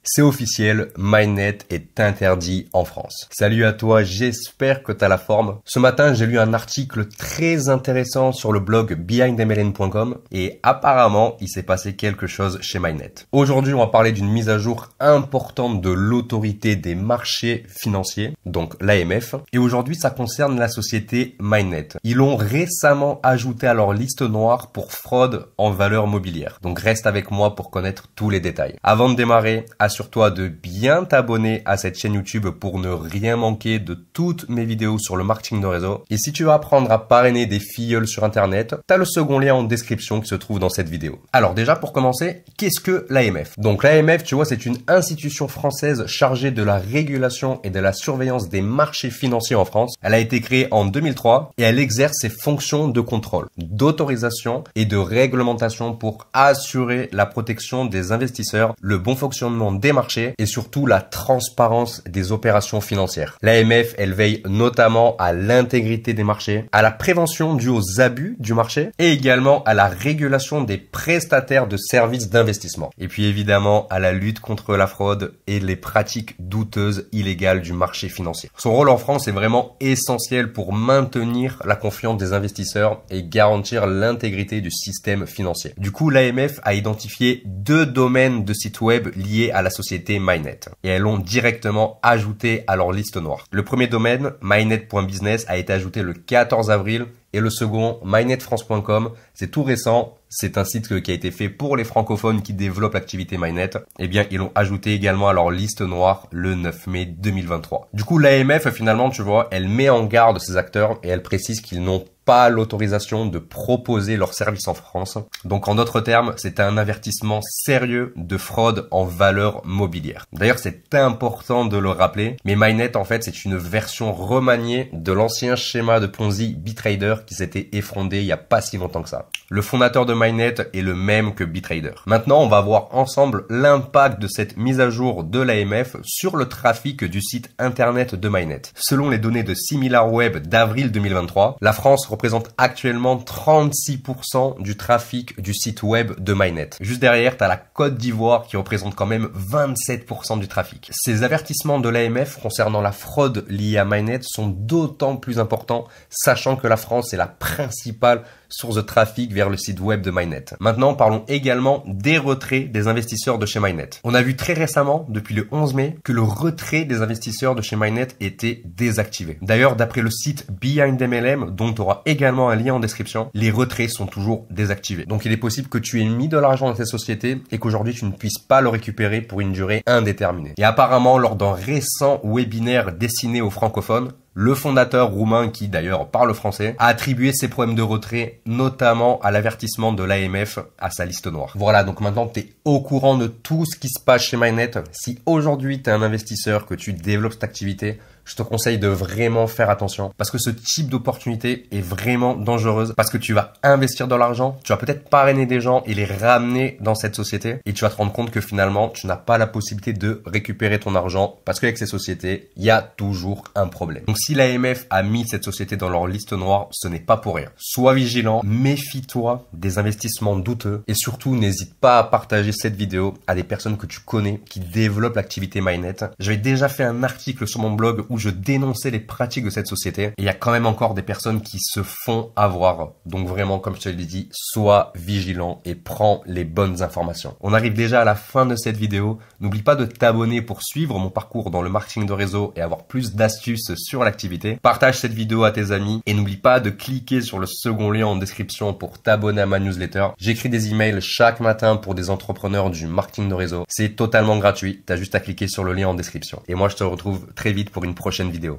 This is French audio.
C'est officiel, Mainnet est interdit en France. Salut à toi, j'espère que tu as la forme. Ce matin, j'ai lu un article très intéressant sur le blog behindmln.com et apparemment, il s'est passé quelque chose chez Mainnet. Aujourd'hui, on va parler d'une mise à jour importante de l'autorité des marchés financiers, donc l'AMF. Et aujourd'hui, ça concerne la société Mainnet. Ils l'ont récemment ajouté à leur liste noire pour fraude en valeurs mobilières. Donc reste avec moi pour connaître tous les détails. Avant de démarrer, assure-toi de bien t'abonner à cette chaîne YouTube pour ne rien manquer de toutes mes vidéos sur le marketing de réseau. Et si tu veux apprendre à parrainer des filleuls sur Internet, t'as le second lien en description qui se trouve dans cette vidéo. Alors déjà pour commencer, qu'est-ce que l'AMF? Donc l'AMF, tu vois, c'est une institution française chargée de la régulation et de la surveillance des marchés financiers en France. Elle a été créée en 2003 et elle exerce ses fonctions de contrôle, d'autorisation et de réglementation pour assurer la protection des investisseurs, le bon fonctionnement des marchés et surtout la transparence des opérations financières. L'AMF, elle veille notamment à l'intégrité des marchés, à la prévention due aux abus du marché et également à la régulation des prestataires de services d'investissement. Et puis évidemment à la lutte contre la fraude et les pratiques douteuses illégales du marché financier. Son rôle en France est vraiment essentiel pour maintenir la confiance des investisseurs et garantir l'intégrité du système financier. Du coup, l'AMF a identifié 2 domaines de sites web liés à la société Mainnet et elles l'ont directement ajouté à leur liste noire. Le premier domaine, mainnet.business, a été ajouté le 14 avril et le second, mainnetfrance.com, c'est tout récent. C'est un site qui a été fait pour les francophones qui développent l'activité Mainnet. Eh bien, ils l'ont ajouté également à leur liste noire le 9 mai 2023. Du coup, l'AMF, finalement, tu vois, elle met en garde ces acteurs et elle précise qu'ils n'ont pas l'autorisation de proposer leurs services en France. Donc, en d'autres termes, c'est un avertissement sérieux de fraude en valeurs mobilières. D'ailleurs, c'est important de le rappeler, mais Mainnet, en fait, c'est une version remaniée de l'ancien schéma de Ponzi Bitrader qui s'était effondré il y a pas si longtemps que ça. Le fondateur de Mainnet est le même que Bitrader. Maintenant, on va voir ensemble l'impact de cette mise à jour de l'AMF sur le trafic du site internet de Mainnet. Selon les données de SimilarWeb d'avril 2023, la France représente actuellement 36% du trafic du site web de Mainnet. Juste derrière, tu as la Côte d'Ivoire qui représente quand même 27% du trafic. Ces avertissements de l'AMF concernant la fraude liée à Mainnet sont d'autant plus importants, sachant que la France est la principale source de trafic vers le site web de Mainnet. Maintenant, parlons également des retraits des investisseurs de chez Mainnet. On a vu très récemment, depuis le 11 mai, que le retrait des investisseurs de chez Mainnet était désactivé. D'ailleurs, d'après le site BehindMLM, dont tu auras également un lien en description, les retraits sont toujours désactivés. Donc, il est possible que tu aies mis de l'argent dans cette société et qu'aujourd'hui, tu ne puisses pas le récupérer pour une durée indéterminée. Et apparemment, lors d'un récent webinaire destiné aux francophones, le fondateur roumain, qui d'ailleurs parle français, a attribué ses problèmes de retrait notamment à l'avertissement de l'AMF à sa liste noire. Voilà, donc maintenant tu es au courant de tout ce qui se passe chez Mainnet. Si aujourd'hui tu es un investisseur, que tu développes cette activité, je te conseille de vraiment faire attention parce que ce type d'opportunité est vraiment dangereuse parce que tu vas investir de l'argent, tu vas peut-être parrainer des gens et les ramener dans cette société et tu vas te rendre compte que finalement, tu n'as pas la possibilité de récupérer ton argent parce qu'avec ces sociétés, il y a toujours un problème. Donc si l'AMF a mis cette société dans leur liste noire, ce n'est pas pour rien. Sois vigilant, méfie-toi des investissements douteux et surtout n'hésite pas à partager cette vidéo à des personnes que tu connais qui développent l'activité Mainnet. J'avais déjà fait un article sur mon blog où je dénonçais les pratiques de cette société et il y a quand même encore des personnes qui se font avoir. Donc vraiment, comme je te l'ai dit, sois vigilant et prends les bonnes informations. On arrive déjà à la fin de cette vidéo. N'oublie pas de t'abonner pour suivre mon parcours dans le marketing de réseau et avoir plus d'astuces sur l'activité. Partage cette vidéo à tes amis et n'oublie pas de cliquer sur le second lien en description pour t'abonner à ma newsletter. J'écris des emails chaque matin pour des entrepreneurs du marketing de réseau. C'est totalement gratuit. T'as juste à cliquer sur le lien en description. Et moi, je te retrouve très vite pour une prochaine vidéo.